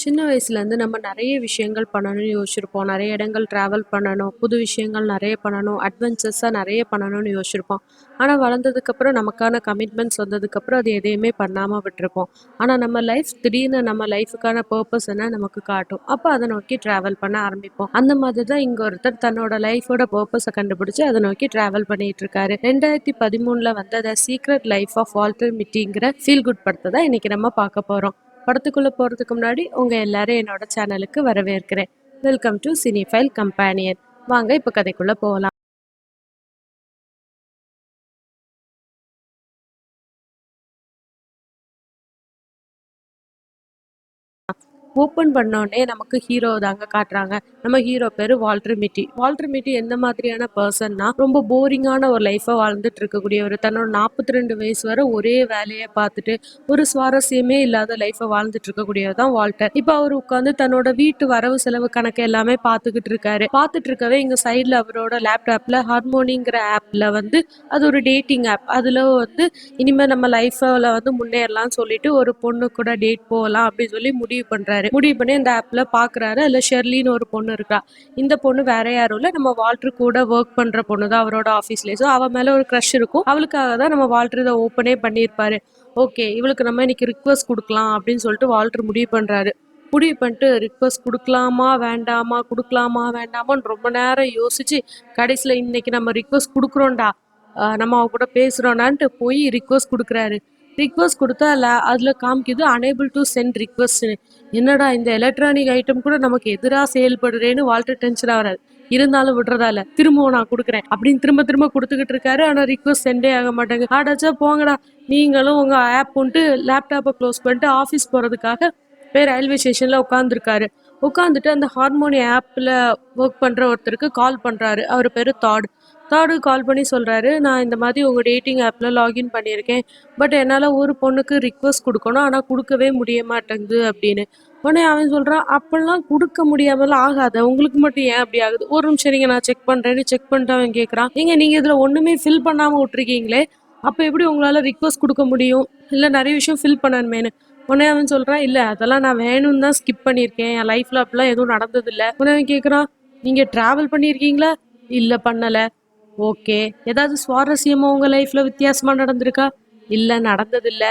சின்ன வயசுலேருந்து நம்ம நிறைய விஷயங்கள் பண்ணணும்னு யோசிச்சிருப்போம். நிறைய இடங்கள் ட்ராவல் பண்ணணும், புது விஷயங்கள் நிறைய பண்ணணும், அட்வென்ச்சர்ஸாக நிறைய பண்ணணும்னு யோசிச்சிருப்போம். ஆனால் வளர்ந்ததுக்கப்புறம் நமக்கான கமிட்மெண்ட்ஸ் வந்ததுக்கப்புறம் அது எதையுமே பண்ணாமல் விட்டுருப்போம். ஆனால் நம்ம லைஃப் திடீர்னு நம்ம லைஃபுக்கான பர்பஸ் என்ன நமக்கு காட்டும். அப்போ அதை நோக்கி ட்ராவல் பண்ண ஆரம்பிப்போம். அந்த மாதிரி தான் இங்கே ஒருத்தர் தன்னோட லைஃபோட பர்பஸை கண்டுபிடிச்சு அதை நோக்கி ட்ராவல் பண்ணிட்டு இருக்காரு. 2013 வந்த the secret life of Walter மிட்டிங்கிற ஃபீல் குட் படத்தை தான் இன்னைக்கு நம்ம பார்க்க போகிறோம். படத்துக்குள்ள போறதுக்கு முன்னாடி உங்க எல்லாரும் என்னோட சேனலுக்கு வரவேற்கிறேன். Welcome to cinephile companion. வாங்க இப்ப கதைக்குள்ள போகலாம். ஓப்பன் பண்ணோடனே நமக்கு ஹீரோ தாங்க காட்டுறாங்க. நம்ம ஹீரோ பேரு வால்டர் மிட்டி. வால்டர் மிட்டி எந்த மாதிரியான பர்சன்னா, ரொம்ப போரிங்கான ஒரு லைஃபை வாழ்ந்துட்டு இருக்கக்கூடியவர். தன்னோட 42 வயசு வரை ஒரே வேலையை பார்த்துட்டு ஒரு சுவாரஸ்யமே இல்லாத லைஃபை வாழ்ந்துட்டு இருக்கக்கூடியவர் தான் வால்டர். இப்போ அவர் உட்காந்து தன்னோட வீட்டு வரவு செலவு கணக்கு எல்லாமே பார்த்துக்கிட்டு இருக்காரு. பார்த்துட்டு இருக்கவே இங்க சைட்ல அவரோட லேப்டாப்ல ஹார்மோனிங்கிற ஆப்ல வந்து அது ஒரு டேட்டிங் ஆப். அதுல வந்து இனிமே நம்ம லைஃப்ல வந்து முன்னேறலாம்னு சொல்லிட்டு ஒரு பொண்ணு கூட டேட் போகலாம் அப்படின்னு சொல்லி முடிவு பண்றாரு. முடிவு பண்ணி அந்த ஆப்ல பாக்குறாரு. அதுல ஷெர்லின்னு ஒரு பொண்ணு இருக்கா. இந்த பொண்ணு வேற யாரும் இல்ல, நம்ம வால்டர் கூட ஒர்க் பண்ற பொண்ணு தான் அவரோட ஆஃபீஸ்ல. ஸோ அவ மேல ஒரு க்ரஷ் இருக்கும். அவளுக்காக தான் நம்ம வால்டர் இதை ஓப்பனே பண்ணியிருப்பாரு. ஓகே, இவளுக்கு நம்ம இன்னைக்கு ரிக்வஸ்ட் கொடுக்கலாம் அப்படின்னு சொல்லிட்டு வால்டர் முடிவு பண்றாரு. முடிவு பண்ணிட்டு ரிக்வஸ்ட் கொடுக்கலாமா வேண்டாமா, கொடுக்கலாமா வேண்டாமான்னு ரொம்ப நேரம் யோசிச்சு கடைசியில இன்னைக்கு நம்ம ரிக்வஸ்ட் கொடுக்குறோம்டா, நம்ம அவ கூட பேசுறோம்னான்ட்டு போய் ரிக்வஸ்ட் கொடுக்குறாரு. ரிக்வஸ்ட் கொடுத்தா அதுல காமிக்குது அனேபிள் டு சென்ட் ரிக்வஸ்ட். என்னடா இந்த எலக்ட்ரானிக் ஐட்டம் கூட நமக்கு எதிராக செயல்படுறேன்னு வால்டர் டென்ஷன் ஆகிறாரு. இருந்தாலும் விடுறதால திரும்பவும் நான் கொடுக்குறேன் அப்படின்னு திரும்ப திரும்ப கொடுத்துக்கிட்டு இருக்காரு. ஆனா ரிக்வஸ்ட் சென்டே ஆக மாட்டேங்க. ஆடாச்சா போங்கடா, நீங்களும் உங்க ஆப் பண்ணிட்டு லேப்டாப்பை க்ளோஸ் பண்ணிட்டு ஆஃபீஸ் போறதுக்காக போய் ரயில்வே ஸ்டேஷன்ல உட்காந்துருக்காரு. உட்காந்துட்டு அந்த ஹார்மோனி ஆப்ல ஒர்க் பண்ற ஒருத்தருக்கு கால் பண்றாரு. அவர் பேரு தாடு கால் பண்ணி சொல்றாரு, நான் இந்த மாதிரி உங்க டேட்டிங் ஆப்ல லாகின் பண்ணியிருக்கேன். பட் என்னால ஒரு பொண்ணுக்கு ரிக்வஸ்ட் கொடுக்கணும், ஆனா கொடுக்கவே முடிய மாட்டேங்குது அப்படின்னு. உடனே அவன் சொல்றான், அப்பெல்லாம் கொடுக்க முடியாமலாம் ஆகாத, உங்களுக்கு மட்டும் ஏன் அப்படி ஆகுது, ஒரு நிமிஷம் நீங்க நான் செக் பண்றேன்னு செக் பண்ணிட்டு அவன் கேட்கறான், நீங்க இதுல ஒண்ணுமே ஃபில் பண்ணாம விட்டுருக்கீங்களே, அப்ப எப்படி உங்களால ரிக்வஸ்ட் கொடுக்க முடியும், இல்ல நிறைய விஷயம் ஃபில் பண்ணணுமேனு. உடனே அவன் சொல்றான், இல்ல அதெல்லாம் நான் வேணும்னு தான் ஸ்கிப் பண்ணியிருக்கேன், என் லைஃப்ல அப்படிலாம் எதுவும் நடந்தது இல்ல. உடனே அவன் கேட்கறான், நீங்க டிராவல் பண்ணியிருக்கீங்களா? இல்ல பண்ணல. ஓகே. ஏதாவது சுவாரஸ்யமா உங்க லைஃப்ல வித்தியாசமா நடந்திருக்கா? இல்ல நடந்ததில்ல.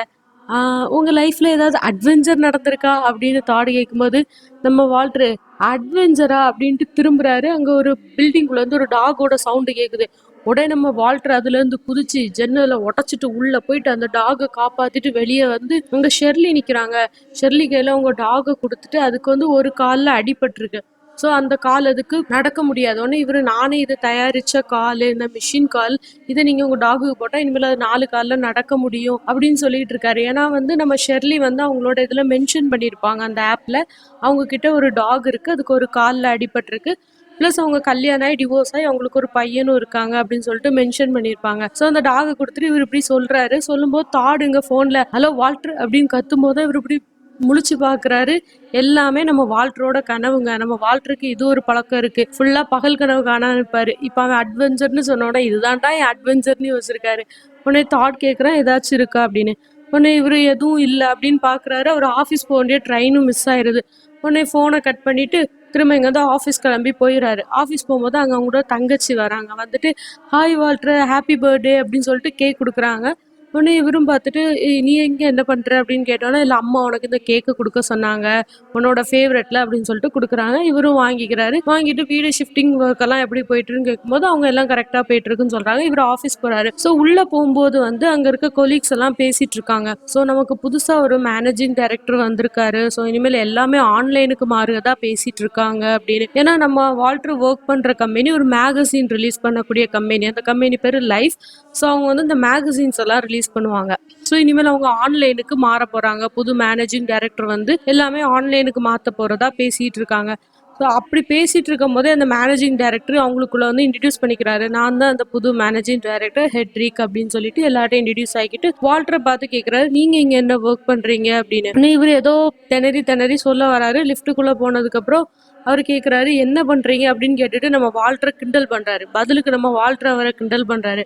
உங்க லைஃப்ல ஏதாவது அட்வென்ச்சர் நடந்திருக்கா? அப்படின்னு தாடி கேட்கும்போது, நம்ம வால்டரு அட்வென்ச்சரா அப்படின்ட்டு திரும்புறாரு. அங்க ஒரு பில்டிங்குள்ள இருந்து ஒரு டாகோட சவுண்டு கேக்குது. உடனே நம்ம வால்டர் அதுல இருந்து குதிச்சு ஜன்னலை உடைச்சிட்டு உள்ள போயிட்டு அந்த டாகை காப்பாத்திட்டு வெளியே வந்து அங்க ஷெர்லி நிக்கிறாங்க. ஷெர்லி கையில உங்க டாகை கொடுத்துட்டு அதுக்கு வந்து ஒரு கால்ல அடிபட்டிருக்கு. ஸோ அந்த கால் அதுக்கு நடக்க முடியாது. உடனே இவர், நானே இதை தயாரித்த கால், இந்த மிஷின் கால், இதை நீங்கள் உங்கள் டாகுக்கு போட்டால் இனிமேல் அது 4 காலில் நடக்க முடியும் அப்படின்னு சொல்லிட்டு இருக்காரு. ஏன்னா வந்து நம்ம ஷெர்லி வந்து அவங்களோட இதில் மென்ஷன் பண்ணியிருப்பாங்க அந்த ஆப்பில், அவங்க கிட்ட ஒரு டாக் இருக்குது, அதுக்கு ஒரு காலில் அடிபட்டிருக்கு, ப்ளஸ் அவங்க கல்யாணம் ஆகி டிவோர்ஸ் ஆகி அவங்களுக்கு ஒரு பையனும் இருக்காங்க அப்படின்னு சொல்லிட்டு மென்ஷன் பண்ணியிருப்பாங்க. ஸோ அந்த டாகை கொடுத்துட்டு இவர் இப்படி சொல்றாரு. சொல்லும்போது தாடுங்க ஃபோனில் ஹலோ வால்டர் அப்படின்னு கத்தும் போது இவர் இப்படி முழிச்சு பாக்குறாரு. எல்லாமே நம்ம வால்டரோட கனவுங்க. நம்ம வால்டருக்கு இது ஒரு பழக்கம் இருக்கு, ஃபுல்லா பகல் கனவு காண இருப்பாரு. இப்ப அவன் அட்வென்ச்சர்னு சொன்னோட இதுதான்டா என் அட்வென்ச்சர்னு யோசிச்சிருக்காரு. உடனே தாட் கேட்கறான், ஏதாச்சும் இருக்கா அப்படின்னு. உடனே இவரு எதுவும் இல்லை அப்படின்னு பாக்குறாரு. அவர் ஆஃபீஸ் போக வேண்டிய ட்ரெயினும் மிஸ் ஆயிருது. உடனே போனை கட் பண்ணிட்டு திரும்ப இங்க வந்து ஆஃபீஸ் கிளம்பி போயிடுறாரு. ஆஃபீஸ் போகும்போது அங்க அவங்களோட தங்கச்சி வராங்க. வந்துட்டு ஹாய் வால்டர், ஹாப்பி பர்த்டே அப்படின்னு சொல்லிட்டு கேக் கொடுக்குறாங்க. உடனே இவரும் பார்த்துட்டு, நீ எங்க என்ன பண்ற அப்படின்னு கேட்டோன்னே, இல்லை அம்மா உனக்கு இந்த கேக்கு கொடுக்க சொன்னாங்க, உன்னோட ஃபேவரெட்ல அப்படின்னு சொல்லிட்டு கொடுக்குறாங்க. இவரும் வாங்கிக்கிறாரு. வாங்கிட்டு வீடு ஷிஃப்டிங் ஒர்க் எல்லாம் எப்படி போயிட்டு இருக்குன்னு கேட்கும்போது அவங்க எல்லாம் கரெக்டா போயிட்டு இருக்குன்னு சொல்றாங்க. இவர் ஆஃபீஸ் போறாரு. ஸோ உள்ள போகும்போது வந்து அங்க இருக்க கொலீக்ஸ் எல்லாம் பேசிட்டு இருக்காங்க. ஸோ நமக்கு புதுசா ஒரு மேனேஜிங் டைரக்டர் வந்திருக்காரு, ஸோ இனிமேல் எல்லாமே ஆன்லைனுக்கு மாறுதா பேசிட்டு இருக்காங்க அப்படின்னு. ஏன்னா நம்ம வால்டர் ஒர்க் பண்ற கம்பெனி ஒரு மேகசின் ரிலீஸ் பண்ணக்கூடிய கம்பெனி. அந்த கம்பெனி பேரு லைஃப். ஸோ அவங்க வந்து இந்த மேகசின்ஸ் எல்லாம் ரிலீஸ் பண்ணுவாங்க. ஸோ இனிமேல் அவங்க ஆன்லைனுக்கு மாற போறாங்க. புது மேனேஜிங் டைரக்டர் வந்து எல்லாமே ஆன்லைனுக்கு மாற்ற போறதா பேசிட்டு இருக்காங்க. ஸோ அப்படி பேசிட்டு இருக்கும் போதே அந்த மேனேஜிங் டைரக்டர் அவங்களுக்குள்ள வந்து இன்ட்ரடியூஸ் பண்ணிக்கிறாரு. நான் தான் அந்த புது மேனேஜிங் டைரக்டர் ஹெட்ரிக் அப்படின்னு சொல்லிட்டு எல்லார்ட்டையும் இன்ட்ரடியூஸ் ஆகிட்டு வால்டரை பார்த்து கேட்கிறாரு, நீங்க இங்க என்ன ஒர்க் பண்றீங்க அப்படின்னு. இவர் ஏதோ திணறி திணறி சொல்ல வராரு. லிஃப்ட்டுக்குள்ள போனதுக்கு அப்புறம் அவர் கேட்குறாரு, என்ன பண்றீங்க அப்படின்னு கேட்டுட்டு நம்ம வால்டரை கிண்டல் பண்றாரு. பதிலுக்கு நம்ம வால்டர் அவரை கிண்டல் பண்றாரு.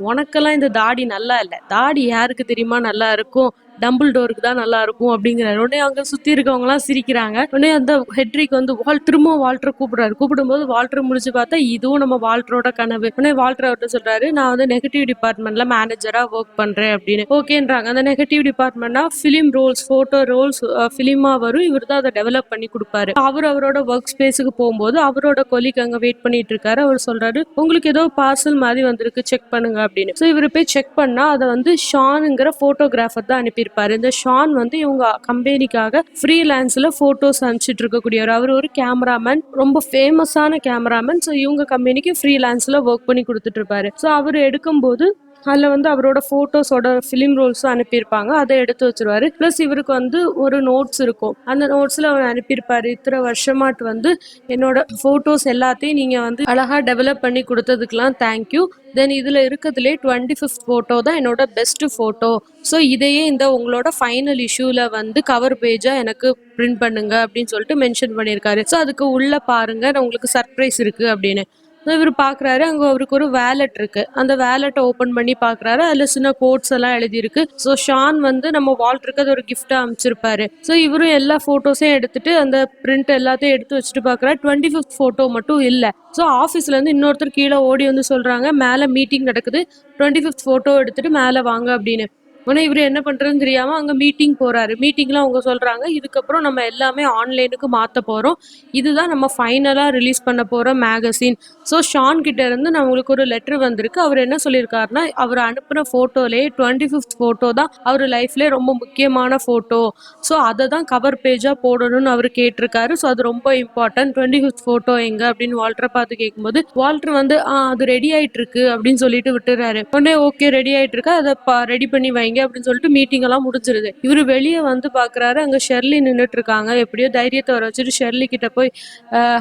உனக்கெல்லாம் இந்த தாடி நல்லா இல்லை, தாடி யாருக்கு தெரியுமா நல்லா இருக்கும், டம்பிள் டோருக்கு தான் நல்லா இருக்கும் அப்படிங்கிறாரு. உடனே அங்க சுத்தி இருக்கவங்க எல்லாம் சிரிக்கிறாங்க. உடனே அந்த ஹெட்ரிக் வந்து திரும்பவும் வால்டர் கூப்பிடுறாரு. கூப்பிடும்போது வால்டர் முடிச்சு பார்த்தா இதுவும் நம்ம வால்டரோட கனவு. உடனே வால்டர் அவர்கிட்ட சொல்றாரு, நான் வந்து நெகட்டிவ் டிபார்ட்மெண்ட்ல மேனேஜரா ஒர்க் பண்றேன் அப்படின்னு. ஓகேன்றாங்க. அந்த நெகட்டிவ் டிபார்ட்மெண்ட்னா பிலிம் ரோல்ஸ், போட்டோ ரோல்ஸ் பிலிமா வரும். இவர் தான் அதை டெவலப் பண்ணி கொடுப்பாரு. அவரோட ஒர்க் ஸ்பேஸுக்கு போகும்போது அவரோட கொலிக் அங்க வெயிட் பண்ணிட்டு இருக்காரு. அவர் சொல்றாரு, உங்களுக்கு ஏதோ பார்சல் மாதிரி வந்திருக்கு, செக் பண்ணுங்க அப்படின்னு. ஸோ இவர் போய் செக் பண்ணா அதை வந்து ஷானுங்கிற போட்டோகிராஃபர் தான் அனுப்பியிருப்பாரு. இந்த ஷான் வந்து இவங்க கம்பெனிக்காக ஃப்ரீலான்ஸ்ல போட்டோஸ் அனுப்பிச்சிட்டு இருக்கக்கூடியவர். அவர் ஒரு கேமராமேன், ரொம்ப ஃபேமஸான கேமராமேன். ஸோ இவங்க கம்பெனிக்கு ஃப்ரீலான்ஸ்ல ஒர்க் பண்ணி கொடுத்துட்டு இருப்பாரு. ஸோ அவர் எடுக்கும்போது அதில் வந்து அவரோட ஃபோட்டோஸோட ஃபிலிம் ரோல்ஸும் அனுப்பியிருப்பாங்க. அதை எடுத்து வச்சிருவாரு. ப்ளஸ் இவருக்கு வந்து ஒரு நோட்ஸ் இருக்கும். அந்த நோட்ஸில் அவர் அனுப்பியிருப்பாரு, இத்தனை வருஷமாட்டு வந்து என்னோட ஃபோட்டோஸ் எல்லாத்தையும் நீங்கள் வந்து அழகாக டெவலப் பண்ணி கொடுத்ததுக்கெலாம் தேங்க்யூ. தென் இதில் இருக்கிறதுலே 25th ஃபோட்டோ தான் என்னோட பெஸ்ட் ஃபோட்டோ. ஸோ இதையே இந்த உங்களோட ஃபைனல் இஷ்யூவில் வந்து கவர் பேஜாக எனக்கு பிரிண்ட் பண்ணுங்க அப்படின்னு சொல்லிட்டு மென்ஷன் பண்ணியிருக்காரு. ஸோ அதுக்கு உள்ள பாருங்க, உங்களுக்கு சர்ப்ரைஸ் இருக்கு அப்படின்னு. இவர் பார்க்குறாரு, அங்கே அவருக்கு ஒரு வேலட் இருக்கு. அந்த வேலட்டை ஓப்பன் பண்ணி பார்க்குறாரு. அதில் சின்ன கோட்ஸ் எல்லாம் எழுதியிருக்கு. ஸோ ஷான் வந்து நம்ம வால்டருக்கு அது ஒரு கிஃப்டாக அமைச்சிருப்பாரு. ஸோ இவரும் எல்லா ஃபோட்டோஸையும் எடுத்துட்டு அந்த பிரிண்ட் எல்லாத்தையும் எடுத்து வச்சுட்டு பார்க்குறாரு. 25th ஃபோட்டோ மட்டும் இல்லை. ஸோ ஆஃபீஸ்லேருந்து இன்னொருத்தர் கீழே ஓடி வந்து சொல்கிறாங்க, மேலே மீட்டிங் நடக்குது, 25th ஃபோட்டோ எடுத்துட்டு மேலே வாங்க அப்படின்னு. உடனே இவர் என்ன பண்றதுன்னு தெரியாம அங்க மீட்டிங் போறாரு. மீட்டிங்ல அவங்க சொல்றாங்க, இதுக்கப்புறம் நம்ம எல்லாமே ஆன்லைனுக்கு மாத்த போறோம், இதுதான் நம்ம ஃபைனலா ரிலீஸ் பண்ண போற மேகசின். ஸோ ஷான் கிட்ட இருந்து நம்மளுக்கு ஒரு லெட்டர் வந்திருக்கு. அவர் என்ன சொல்லியிருக்காருன்னா, அவர் அனுப்புன போட்டோலே 25th போட்டோ தான் அவர் லைஃப்ல ரொம்ப முக்கியமான போட்டோ. ஸோ அதை தான் கவர் பேஜா போடணும்னு அவர் கேட்டிருக்காரு. ஸோ அது ரொம்ப இம்பார்ட்டன்ட். 25th போட்டோ எங்க அப்படின்னு வால்டரை பார்த்து கேட்கும்போது வால்டர் வந்து அது ரெடி ஆயிட்டு இருக்கு அப்படின்னு சொல்லிட்டு விட்டுறாரு. உடனே ஓகே ரெடி ஆயிட்டு இருக்கு, அதை ரெடி பண்ணி வைங்க அப்படின்னு சொல்லிட்டு மீட்டிங் எல்லாம் முடிஞ்சிருது. இவரு வெளியே வந்து பாக்குறாரு, அங்க ஷெர்லி நின்றுட்டு இருக்காங்க. எப்படியோ தைரியத்தை வர வச்சுட்டு ஷெர்லி கிட்ட போய்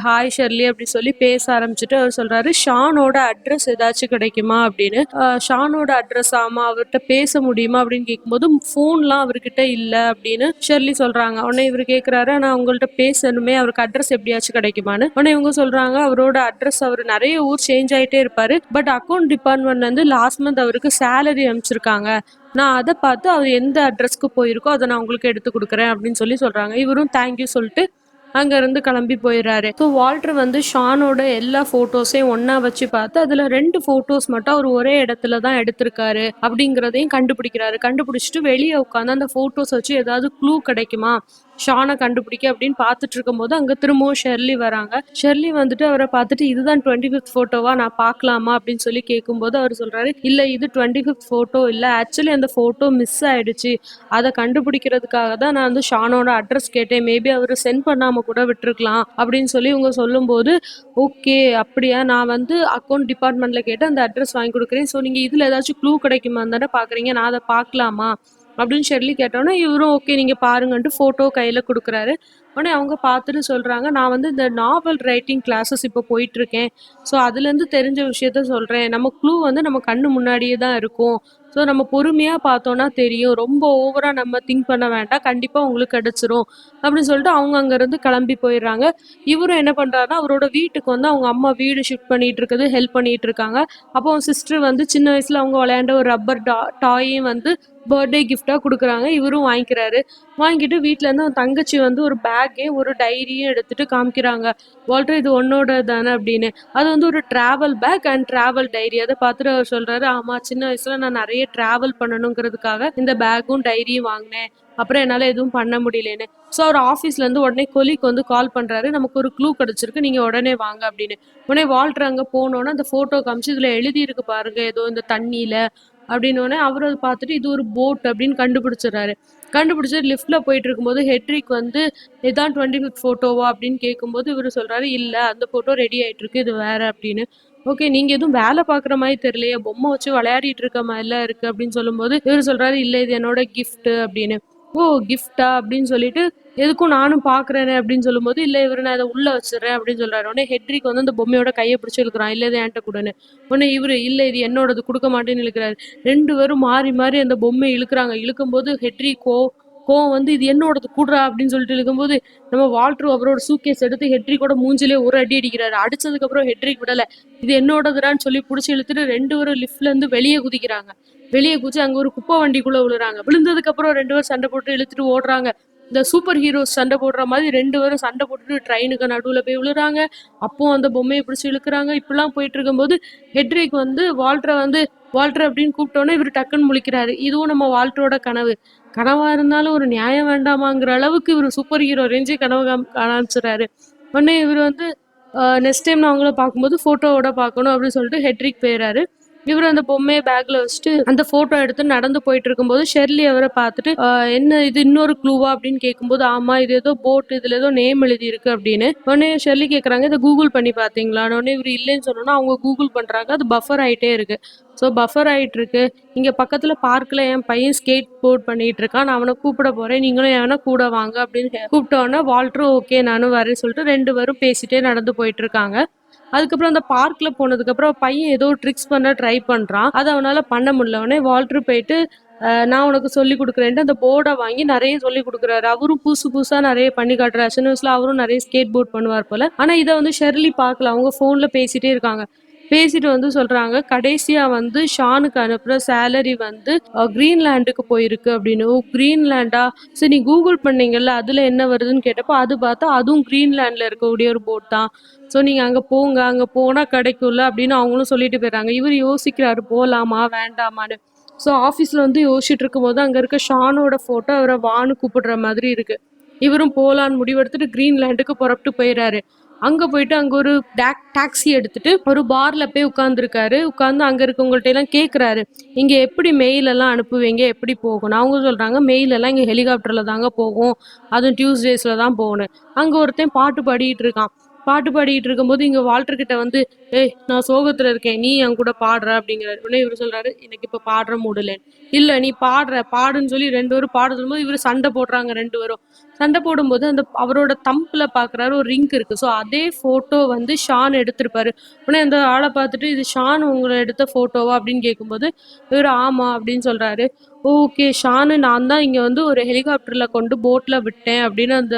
ஹாய் ஷெர்லி அப்படி சொல்லி பேச ஆரம்பிச்சுட்டு அவர் சொல்றாரு, ஷானோட அட்ரஸ் ஏதாச்சும் கிடைக்குமா அப்படின்னு. ஷானோட அட்ரஸ் ஆமா, அவர்கிட்ட பேச முடியுமா அப்படின்னு கேட்கும்போது போன்லாம் அவர்கிட்ட இல்ல அப்படின்னு ஷெர்லி சொல்றாங்க. உடனே இவர் கேட்கிறாரு, நான் உங்கள்கிட்ட பேசணுமே, அவருக்கு அட்ரஸ் எப்படியாச்சும் கிடைக்குமான்னு. உடனே இவங்க சொல்றாங்க, அவரோட அட்ரஸ், அவர் நிறைய ஊர் சேஞ்ச் ஆயிட்டே இருப்பாரு, பட் அக்கௌண்ட் டிபார்ட்மெண்ட்ல இருந்து லாஸ்ட் மந்த் அவருக்கு சேலரி அனுப்பிச்சிருக்காங்க, நான் அதை பார்த்து அவர் எந்த அட்ரஸ்க்கு போயிருக்கோ அதை நான் உங்களுக்கு எடுத்து கொடுக்குறேன் அப்படின்னு சொல்லி சொல்றாங்க. இவரும் தேங்க்யூ சொல்லிட்டு அங்க இருந்து கிளம்பி போயிடுறாரு. ஸோ வால்டர் வந்து ஷானோட எல்லா போட்டோஸையும் ஒன்னா வச்சு பார்த்து அதுல 2 போட்டோஸ் மட்டும் அவர் ஒரே இடத்துல தான் எடுத்திருக்காரு அப்படிங்கிறதையும் கண்டுபிடிக்கிறாரு. கண்டுபிடிச்சிட்டு வெளியே உட்காந்து அந்த போட்டோஸ் வச்சு ஏதாவது க்ளூ கிடைக்குமா ஷானை கண்டுபிடிக்க அப்படின்னு பார்த்துட்டு இருக்கும் போது அங்க திரும்பவும் ஷெர்லி வராங்க. ஷெர்லி வந்துட்டு அவரை பார்த்துட்டு, இதுதான் 25th போட்டோவா, நான் பார்க்கலாமா அப்படின்னு சொல்லி கேட்கும்போது அவர் சொல்றாரு, இல்ல இது 25th போட்டோ இல்ல, ஆக்சுவலி அந்த போட்டோ மிஸ் ஆயிடுச்சு, அதை கண்டுபிடிக்கிறதுக்காக தான் நான் வந்து ஷானோட அட்ரஸ் கேட்டேன், மேபி அவர் சென்ட் பண்ணாம கூட விட்டுருக்கலாம் அப்படின்னு சொல்லி இவங்க சொல்லும் போது, ஓகே அப்படியா, நான் வந்து அக்கௌண்ட் டிபார்ட்மெண்ட்ல கேட்டு அந்த அட்ரஸ் வாங்கி கொடுக்குறேன், ஸோ நீங்க இதுல ஏதாச்சும் க்ளூ கிடைக்குமா தானே பாக்குறீங்க, நான் அதை பார்க்கலாமா அப்படின்னு ஷெர்லி கேட்டோன்னா இவரும் ஓகே நீங்க பாருங்கன்ட்டு போட்டோ கையில கொடுக்குறாரு. உடனே அவங்க பார்த்துட்டு சொல்றாங்க, நான் வந்து இந்த நாவல் ரைட்டிங் கிளாஸஸ் இப்போ போயிட்டு இருக்கேன், ஸோ அதுலேருந்து தெரிஞ்ச விஷயத்த சொல்றேன், நம்ம க்ளூ வந்து நம்ம கண்ணு முன்னாடியே தான் இருக்கும், ஸோ நம்ம பொறுமையா பார்த்தோம்னா தெரியும், ரொம்ப ஓவரா நம்ம திங்க் பண்ண வேண்டாம், கண்டிப்பா உங்களுக்கு கிடைச்சிரும் அப்படின்னு சொல்லிட்டு அவங்க அங்கிருந்து கிளம்பி போயிடுறாங்க. இவரும் என்ன பண்றாருன்னா அவரோட வீட்டுக்கு வந்து அவங்க அம்மா வீடு ஷிஃப்ட் பண்ணிட்டு இருக்குது ஹெல்ப் பண்ணிட்டு இருக்காங்க. அப்போ அவங்க சிஸ்டர் வந்து சின்ன வயசுல அவங்க விளையாண்ட ஒரு ரப்பர் டாயையும் வந்து பர்த்டே கிஃப்டா கொடுக்குறாங்க. இவரும் வாங்கிக்கிறாரு. வாங்கிட்டு வீட்டுல இருந்து அவன் தங்கச்சி வந்து ஒரு பேக்கே ஒரு டைரியும் எடுத்துட்டு காமிக்கிறாங்க. வால்டர் இது உன்னோட தானே அப்படின்னு. அது வந்து ஒரு travel bag and travel diary. அதை பார்த்துட்டு அவர் சொல்றாரு, ஆமா சின்ன வயசுல நான் நிறைய டிராவல் பண்ணணுங்கிறதுக்காக இந்த பேக்கும் டைரியும் வாங்கினேன், அப்புறம் என்னால எதுவும் பண்ண முடியலன்னு. ஸோ அவர் ஆஃபீஸ்ல இருந்து உடனே கொலிக்கு வந்து கால் பண்றாரு, நமக்கு ஒரு க்ளூ கிடைச்சிருக்கு, நீங்க உடனே வாங்க அப்படின்னு. உடனே வால்டர் அங்க போனோன்னா அந்த போட்டோ காமிச்சு இதுல எழுதி இருக்கு பாருங்க, ஏதோ இந்த தண்ணியில அப்படின்னோடனே அவர் அதை பார்த்துட்டு இது ஒரு போட் அப்படின்னு கண்டுபிடிச்சிடுறாரு. கண்டுபிடிச்சி லிஃப்ட்ல போயிட்டு இருக்கும்போது ஹெட்ரிக் வந்து இதான் 25th போட்டோவா அப்படின்னு கேட்கும்போது இவர் சொல்றாரு, இல்ல அந்த போட்டோ ரெடி ஆயிட்டு இருக்கு, இது வேற அப்படின்னு. ஓகே நீங்க எதுவும் வேலை பாக்குற மாதிரி தெரியலையே, பொம்மை வச்சு விளையாடிட்டு இருக்க மாதிரிலாம் இருக்கு அப்படின்னு சொல்லும்போது இவர் சொல்றாரு, இல்ல இது என்னோட கிஃப்ட் அப்படின்னு. ஓ கிஃப்டா அப்படின்னு சொல்லிட்டு, எதுக்கும் நானும் பாக்குறேனே அப்படின்னு சொல்லும்போது, இல்ல இவரு நான் இதை உள்ள வச்சிடறேன் அப்படின்னு சொல்றாரு. உடனே ஹெட்ரிக் வந்து அந்த பொம்மையோட கையை பிடிச்சி இழுக்கிறான், இல்ல இது என்கிட்ட கொடுன்னு. உடனே இவரு இல்ல இது என்னோடது, கொடுக்க மாட்டேன்னு இழுக்கிறாரு. 2 பேரும் மாறி மாறி அந்த பொம்மையை இழுக்கிறாங்க. இழுக்கும்போது ஹெட்ரிக் கோவம் வந்து இது என்னோடது கூடுறா அப்படின்னு சொல்லிட்டு இருக்கும்போது நம்ம வால்டர் அவரோட சூட்கேஸ் எடுத்து ஹெட்ரிக்கோட மூஞ்சிலே ஒரு அடி அடிக்கிறாரு. அடிச்சதுக்கு அப்புறம் ஹெட்ரிக் விடல, இது என்னோடதுடான்னு சொல்லி புடிச்சு இழுத்துட்டு 2 பேரும் லிஃப்ட்ல இருந்து வெளியே குதிக்கிறாங்க. வெளியே குதிச்சு அங்க ஒரு குப்பை வண்டிக்குள்ள விழுறாங்க. விழுந்ததுக்கு அப்புறம் 2 பேரும் சண்டை போட்டு இழுத்துட்டு ஓடுறாங்க. இந்த சூப்பர் ஹீரோஸ் சண்டை போடுற மாதிரி 2 பேரும் சண்டை போட்டுட்டு ட்ரெயினுக்கு நடுவுல போய் விழுறாங்க. அப்போ அந்த பொம்மையை பிடிச்சு இழுக்குறாங்க. இப்படிலாம் போயிட்டு இருக்கும்போது ஹெட்ரிக் வந்து வால்டரை வந்து வால்டர் அப்படின்னு கூப்பிட்டோன்னே இவர் டக்குன்னு முழிக்கிறாரு. இதுவும் நம்ம வால்டரோட கனவு. கனவா இருந்தாலும் ஒரு நியாயம் வேண்டாமாங்கிற அளவுக்கு இவர் சூப்பர் ஹீரோ ரேஞ்சே கனவு காமிச்சுறாரு. உடனே இவர் வந்து நெக்ஸ்ட் டைம் நான் அவங்கள பார்க்கும்போது ஃபோட்டோவோட பார்க்கணும் அப்படின்னு சொல்லிட்டு ஹெட்ரிக் போயிறாரு. இவர் அந்த பொம்மையை பேக்ல வச்சுட்டு அந்த போட்டோ எடுத்து நடந்து போயிட்டு இருக்கும்போது ஷெர்லி அவரை பார்த்துட்டு என்ன இது இன்னொரு க்ளூவா அப்படின்னு கேட்கும்போது ஆமா இது ஏதோ போட் இதுல ஏதோ நேம் எழுதி இருக்கு அப்படின்னு. உடனே ஷெர்லி கேட்கறாங்க இதை கூகுள் பண்ணி பாத்தீங்களா? உடனே இவர் இல்லைன்னு சொன்னோன்னா அவங்க கூகுள் பண்றாங்க. அது பஃபர் ஆயிட்டே இருக்கு. ஸோ பஃபர் ஆயிட்டு இருக்கு. இங்க பக்கத்துல பார்க்ல என் பையன் ஸ்கேட் போர்ட் பண்ணிட்டு இருக்கான். நான் அவனை கூப்பிட போறேன். நீங்களும் எவனா கூட வாங்க அப்படின்னு கூப்பிட்டோன்னா வால்டரும் ஓகே நானும் வரேன்னு சொல்லிட்டு 2 பேரும் பேசிட்டே நடந்து போயிட்டு இருக்காங்க. அதுக்கப்புறம் அந்த பார்க்ல போனதுக்கப்புறம் பையன் ஏதோ ட்ரிக்ஸ் பண்ண ட்ரை பண்ணுறான். அதை அவனால் பண்ண முடியல. உடனே வால்டர் போயிட்டு நான் உனக்கு சொல்லி கொடுக்குறேன்ட்டு அந்த போர்டை வாங்கி நிறைய சொல்லி கொடுக்குறாரு. அவரும் புதுசு புதுசாக நிறைய பண்ணி காட்டுறாரு. சின்ன வயசுல அவரும் நிறைய ஸ்கேட் போர்ட் பண்ணுவார் போல. ஆனால் இதை வந்து ஷெர்லி பார்க்கல. அவங்க ஃபோனில் பேசிட்டே இருக்காங்க. பேசிட்டு வந்து சொல்றாங்க கடைசியா வந்து ஷானுக்கு அனுப்புற சேலரி வந்து கிரீன்லாண்டுக்கு போயிருக்கு அப்படின்னு. ஓ கிரீன்லாண்டா, சரி நீ கூகுள் பண்ணீங்கல்ல அதுல என்ன வருதுன்னு கேட்டப்போ அது பார்த்தா அதுவும் கிரீன்லாண்ட்ல இருக்கக்கூடிய ஒரு போட் தான். ஸோ நீங்க அங்க போங்க, அங்க போனா கிடைக்கும்ல அப்படின்னு அவங்களும் சொல்லிட்டு போயிடுறாங்க. இவர் யோசிக்கிறாரு போலாமா வேண்டாமான்னு. ஸோ ஆஃபீஸ்ல வந்து யோசிச்சுட்டு இருக்கும்போது அங்க இருக்க ஷானோட போட்டோ அவரை வான்னு கூப்பிடுற மாதிரி இருக்கு. இவரும் போலான்னு முடிவெடுத்துட்டு கிரீன்லாண்டுக்கு புறப்பட்டு போயிடுறாரு. அங்க போயிட்டு அங்க ஒரு டாக்ஸி எடுத்துட்டு ஒரு பார்ல போய் உட்கார்ந்துருக்காரு. உட்கார்ந்து அங்க இருக்கவங்கள்ட்ட எல்லாம் கேட்கிறாரு இங்க எப்படி மெயில் எல்லாம் அனுப்புவீங்க, எப்படி போகணும்? அவங்க சொல்றாங்க மெயில் எல்லாம் இங்க ஹெலிகாப்டர்ல தாங்க போகும், அதுவும் டியூஸ்டேஸ்ல தான் போகணும். அங்க ஒருத்தன் பாட்டு பாடிட்டு இருக்கான். பாட்டு பாடிட்டு இருக்கும்போது இங்க வால்டர் கிட்ட வந்து ஏய் நான் சோகத்துல இருக்கேன், நீ என் கூட பாடுற அப்படிங்கிறாரு. உடனே இவர் சொல்றாரு எனக்கு இப்ப பாடுற மூடலன்னு. இல்ல நீ பாடுன்னு சொல்லி 2 பேரும் பாட சொல்லும்போது இவர் சண்டை போடுறாங்க. 2 பேரும் சண்டை போடும்போது அந்த அவரோட தம்புல பாக்குறாரு ஒரு ரிங்க் இருக்கு. ஸோ அதே போட்டோ வந்து ஷான் எடுத்திருப்பாரு. உடனே அந்த ஆளை பார்த்துட்டு இது ஷான் உங்களை எடுத்த போட்டோவா அப்படின்னு கேட்கும்போது இவர் ஆமா அப்படின்னு சொல்றாரு. ஓகே ஷானு நான் தான் இங்க வந்து ஒரு ஹெலிகாப்டர்ல கொண்டு போட்ல விட்டேன் அப்படின்னு அந்த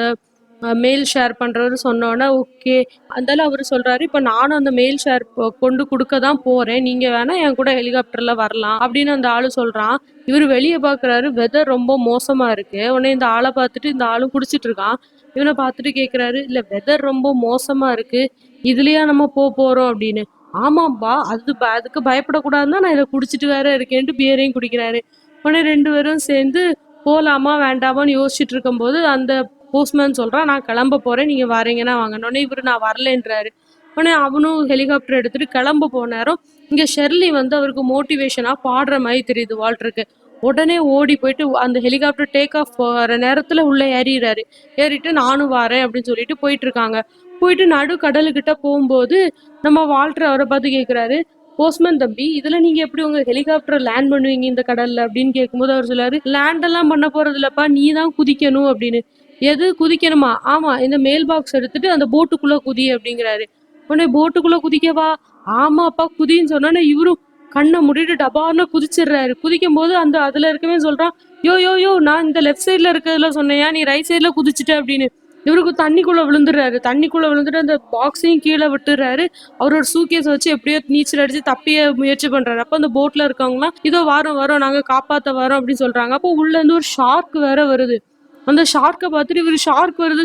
மெயில் ஷேர் பண்றவரு சொன்னோன்னே ஓகே. அதனால அவர் சொல்றாரு இப்ப நானும் அந்த மெயில் ஷேர் கொண்டு கொடுக்க தான் போறேன், நீங்க வேணா என் கூட ஹெலிகாப்டர்ல வரலாம் அப்படின்னு அந்த ஆளு சொல்றான். இவர் வெளியே பாக்குறாரு வெதர் ரொம்ப மோசமா இருக்கு. உடனே இந்த ஆளை பார்த்துட்டு இந்த ஆளும் குடிச்சிட்டு இருக்கான். இவனை பார்த்துட்டு கேட்குறாரு இல்லை வெதர் ரொம்ப மோசமா இருக்கு, இதுலயா நம்ம போறோம் அப்படின்னு. ஆமாம்பா அதுக்கு பயப்படக்கூடாதுன்னு தான் நான் இதை குடிச்சிட்டு வேற இருக்கேன்ட்டு பியரையும் குடிக்கிறாரு. உடனே 2 பேரும் சேர்ந்து போலாமா வேண்டாமான்னு யோசிச்சுட்டு இருக்கும்போது அந்த போஸ்ட்மேன் சொல்றான் நான் கிளம்ப போறேன், நீங்க வரீங்கன்னா வாங்க. உடனே இவரு நான் வரலன்றாரு. உடனே அவனும் ஹெலிகாப்டர் எடுத்துட்டு கிளம்ப போனாரும். இங்க ஷெர்லி வந்து அவருக்கு மோட்டிவேஷனா பாடுற மாதிரி தெரியுது வால்டருக்கு. உடனே ஓடி போயிட்டு அந்த ஹெலிகாப்டர் டேக் ஆஃப் போகிற நேரத்துல உள்ள ஏறிடுறாரு. ஏறிட்டு நானும் வரேன் அப்படின்னு சொல்லிட்டு போயிட்டு இருக்காங்க. போயிட்டு நடு கடலுக்கிட்ட போகும்போது நம்ம வால்டர் அவரை பார்த்து கேட்குறாரு போஸ்ட்மேன் தம்பி இதுல நீங்க எப்படி உங்க ஹெலிகாப்டர் லேண்ட் பண்ணுவீங்க இந்த கடல்ல அப்படின்னு கேட்கும்போது அவர் சொல்லாரு லேண்ட் எல்லாம் பண்ண போறது இல்லப்பா, நீ தான் குதிக்கணும் அப்படின்னு. எது குதிக்கணுமா? ஆமா இந்த மேல் பாக்ஸ் எடுத்துட்டு அந்த போட்டுக்குள்ள குதி அப்படிங்கிறாரு. உடனே போட்டுக்குள்ள குதிக்கவா? ஆமாப்பா குதின்னு சொன்னோன்னே இவரும் கண்ணை மூடிட்டு டபார்னு குதிச்சிடுறாரு. குதிக்கும் போது அந்த அதுல இருக்கவே சொல்றான் யோ யோ யோ நான் இந்த லெஃப்ட் சைட்ல இருக்கிறதுல சொன்னையா, நீ ரைட் சைட்ல குதிச்சுட்ட அப்படின்னு. இவருக்கு தண்ணிக்குள்ள விழுந்துடுறாரு. தண்ணிக்குள்ள விழுந்துட்டு அந்த பாக்ஸையும் கீழே விட்டுறாரு. அவரோட சூட்கேஸ் வச்சு எப்படியோ நீச்சல் அடிச்சு தப்பிய முயற்சி பண்றாரு. அப்போ அந்த போட்ல இருக்கவங்களாம் இதோ வரோம் நாங்க காப்பாத்த வரோம் அப்படின்னு சொல்றாங்க. அப்போ உள்ள இருந்து ஒரு ஷார்க் வேற வருது. அந்த ஷார்க்கை பார்த்துட்டு இவர் ஷார்க் வருது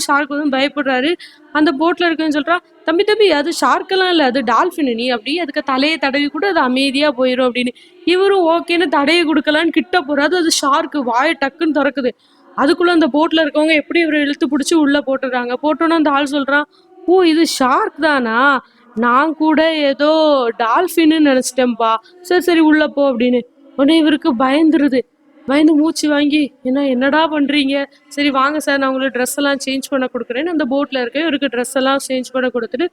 பயப்படுறாரு. அந்த போட்ல இருக்கேன்னு சொல்றான் தம்பி அது ஷார்க்கெல்லாம் இல்லை, அது டால்ஃபின், நீ அப்படி அதுக்கு தலையை தடவி கூட அது அமைதியா போயிடும் அப்படின்னு. இவரும் ஓகேன்னு தடையை கொடுக்கலான்னு கிட்ட போறாரு. அது ஷார்க்கு வாயை டக்குன்னு திறக்குது. அதுக்குள்ள அந்த போட்ல இருக்கவங்க எப்படி இவரை இழுத்து பிடிச்சி உள்ள போட்டுறாங்க. போட்டோன்னா அந்த ஆள் சொல்றான் ஓ இது ஷார்க் தானா, நான் கூட ஏதோ டால்ஃபின்னு நினைச்சிட்டேன்பா, சரி சரி உள்ள போ அப்படின்னு. உடனே இவருக்கு பயந்துருது. பயந்து மூச்சு வாங்கி என்னடா பண்றீங்க, சரி வாங்க சார் நான் உங்களுக்கு ட்ரெஸ் எல்லாம் சேஞ்ச் பண்ண கொடுக்குறேன்னு அந்த போட்ல இருக்க இவருக்கு ட்ரெஸ் எல்லாம் சேஞ்ச் பண்ண கொடுத்துட்டு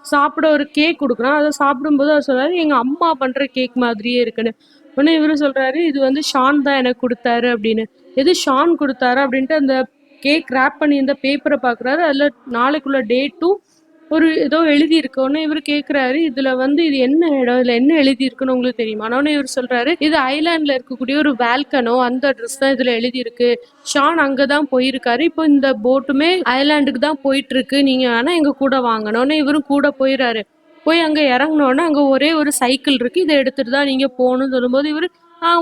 சாப்பிட ஒரு கேக் கொடுக்குறான். அதை சாப்பிடும்போது அவர் சொல்றாரு எங்க அம்மா பண்ற கேக் மாதிரியே இருக்குன்னு. உடனே இவரு சொல்றாரு இது வந்து ஷான் தான் எனக்கு கொடுத்தாரு அப்படின்னு. எது ஷான் கொடுத்தாரு அப்படின்ட்டு அந்த கேக் ரேப் பண்ணி இந்த பேப்பரை பாக்குறாரு. அதுல நாளைக்குள்ள டேட்டும் ஒரு ஏதோ எழுதி இருக்கு. உடனே இவர் கேட்கிறாரு இதுல வந்து இது என்ன இடம், இதுல என்ன எழுதி இருக்குன்னு உங்களுக்கு தெரியுமா? உடனே இவர் சொல்றாரு இது ஐலாண்ட்ல இருக்கக்கூடிய ஒரு வேல்கனோ, அந்த அட்ரஸ் தான் இதுல எழுதி இருக்கு. ஷான் அங்கதான் போயிருக்காரு, இப்போ இந்த போட்டுமே ஐலாண்டுக்கு தான் போயிட்டு இருக்கு, நீங்க வேணா எங்க கூட வாங்கணும்னு. இவரும் கூட போயிடுறாரு. போய் அங்க இறங்கினோடனே அங்க ஒரே ஒரு சைக்கிள் இருக்கு, இதை எடுத்துட்டு தான் நீங்க போகணும்னு சொல்லும்போது இவர்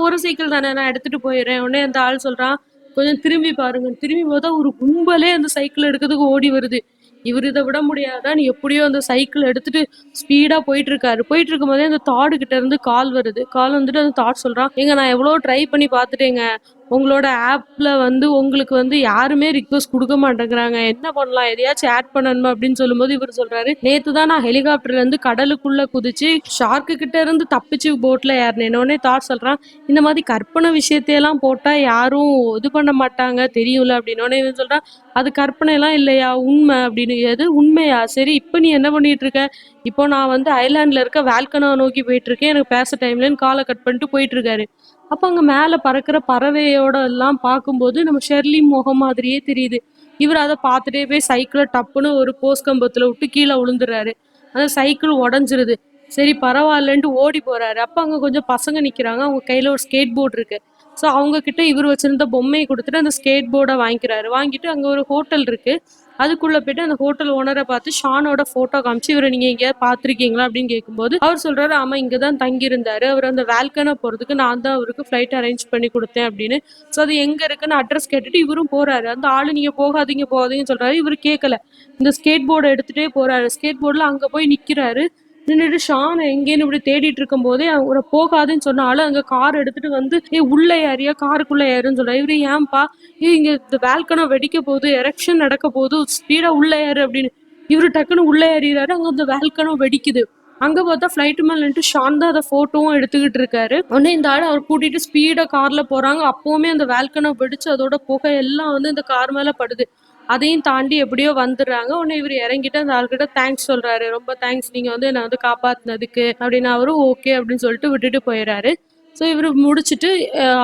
ஒரு சைக்கிள் தானே நான் எடுத்துட்டு போயிடுறேன். உடனே அந்த ஆள் சொல்றான், கொஞ்சம் திரும்பி பாருங்க. திரும்பி பார்த்தா ஒரு கும்பலே அந்த சைக்கிள் எடுக்கிறதுக்கு ஓடி வருது. இவரு இத விட முடியாதான்னு எப்படியோ அந்த சைக்கிள் எடுத்துட்டு ஸ்பீடா போயிட்டுருக்காரு. போயிட்டுருக்கும்போதே அந்த தாடு கிட்ட இருந்து கால் வருது. கால் வந்துட்டு அந்த தாட் சொல்றான், "ஏங்க நான் எவ்வளோ ட்ரை பண்ணி பார்த்துட்டேங்க. உங்களோட ஆப்ல வந்து உங்களுக்கு வந்து யாருமே ரிக்வெஸ்ட் குடுக்க மாட்டேங்கிறாங்க. என்ன பண்ணலாம்? எதையாச்சும் ஆட் பண்ணணுமா?" அப்படின்னு சொல்லும்போது இவரு சொல்றாரு, "நேத்து தான் நான் ஹெலிகாப்டர்ல இருந்து கடலுக்குள்ள குதிச்சு ஷார்க்கு கிட்ட இருந்து தப்பிச்சு போட்ல ஏறுனேன்." உடனே தாட் சொல்றான், "இந்த மாதிரி கற்பனை விஷயத்தையெல்லாம் போட்டா யாரும் இது பண்ண மாட்டாங்க தெரியும்ல." அப்படின்னு. உடனே இவன் சொல்றான், "அது கற்பனைலாம் இல்லையா? உண்மை." அப்படின்னு. "எது உண்மையா? சரி இப்ப நீ என்ன பண்ணிட்டு இருக்க?" "இப்போ நான் வந்து ஐர்லாண்ட்ல இருக்க வால்கனாவ நோக்கி போயிட்டு இருக்கேன். எனக்கு பேச டைம் இல்லன்னு" கால கட் பண்ணிட்டு போயிட்டு இருக்காரு. அப்ப அங்க மேல பறக்கிற பறவையோட எல்லாம் பார்க்கும்போது நம்ம ஷெர்லி முகம் மாதிரியே தெரியுது. இவரு அத பார்த்துட்டே போய் சைக்கிள டப்புன்னு ஒரு போஸ்ட் கம்பத்துல விட்டு கீழ விழுந்துர்றாரு. அந்த சைக்கிள் உடைஞ்சிருது. சரி பரவாயில்லன்ட்டு ஓடி போறாரு. அப்ப அங்க கொஞ்சம் பசங்க நிக்கிறாங்க. அவங்க கையில ஒரு ஸ்கேட் போர்ட் இருக்கு. ஸோ அவங்க கிட்ட இவரு வச்சிருந்த பொம்மைய குடுத்துட்டு அந்த ஸ்கேட் போர்ட வாங்கிக்கிறாரு. வாங்கிட்டு அங்க ஒரு ஹோட்டல் இருக்கு. அதுக்குள்ள போயிட்டு அந்த ஹோட்டல் ஓனர பார்த்து ஷானோட ஃபோட்டோ காமிச்சு, "இவர நீங்க எங்கேயாவது பார்த்துருக்கீங்களா?" அப்படின்னு கேட்கும்போது, அவர் சொல்றாரு, "ஆமா இங்க தான் தங்கியிருந்தாரு. அவரு அந்த வால்கனோ போறதுக்கு நான் தான் அவருக்கு ஃப்ளைட் அரேஞ்ச் பண்ணி குடுத்தேன்" அப்படின்னு. ஸோ அது எங்க இருக்குன்னு அட்ரஸ் கேட்டுட்டு இவரும் போறாரு. அந்த ஆளு, "நீங்க போகாதீங்க, போகாதீங்கன்னு" சொல்றாரு. இவரு கேட்கல. இந்த ஸ்கேட் போர்ட எடுத்துட்டே போறாரு. ஸ்கேட் போர்ட்ல அங்க போய் நிக்கிறாரு. நின்னுட்டு ஷான் எங்கேன்னு இப்படி தேடிட்டு இருக்கும்போதே அவர போகாதுன்னு சொன்ன ஆளு அங்க கார் எடுத்துட்டு வந்து, உள்ள ஏறியா, காருக்குள்ள ஏறுன்னு சொல்றாரு. இவரு, "ஏன்பா?" இங்க இந்த வால்கனோ வெடிக்க போகுது, எரெக்ஷன் நடக்க போகுது, ஸ்பீடா உள்ள ஏறு அப்படின்னு. இவரு டக்குன்னு உள்ள ஏறிறாரு. அங்க அந்த வால்கனோ வெடிக்குது. அங்க பார்த்தா ஃபிளைட் மேல நின்னுட்டு ஷான் தான் அத ஃபோட்டோவும் எடுத்துக்கிட்டு இருக்காரு. உடனே இந்த ஆளு அவர் கூட்டிட்டு ஸ்பீடா கார்ல போறாங்க. அப்பவுமே அந்த வால்கனோ வெடிச்சு அதோட புகை எல்லாம் வந்து இந்த கார் மேல படுது. அதையும் தாண்டி எப்படியோ வந்துடுறாங்க. உடனே இவரு இறங்கிட்டு அந்த ஆள்கிட்ட தேங்க்ஸ் சொல்றாரு. "ரொம்ப தேங்க்ஸ் நீங்க வந்து என்ன வந்து காப்பாத்துனதுக்கு" அப்படின்னு. அவரும் ஓகே அப்படின்னு சொல்லிட்டு விட்டுட்டு போயிறாரு. ஸோ இவரு முடிச்சுட்டு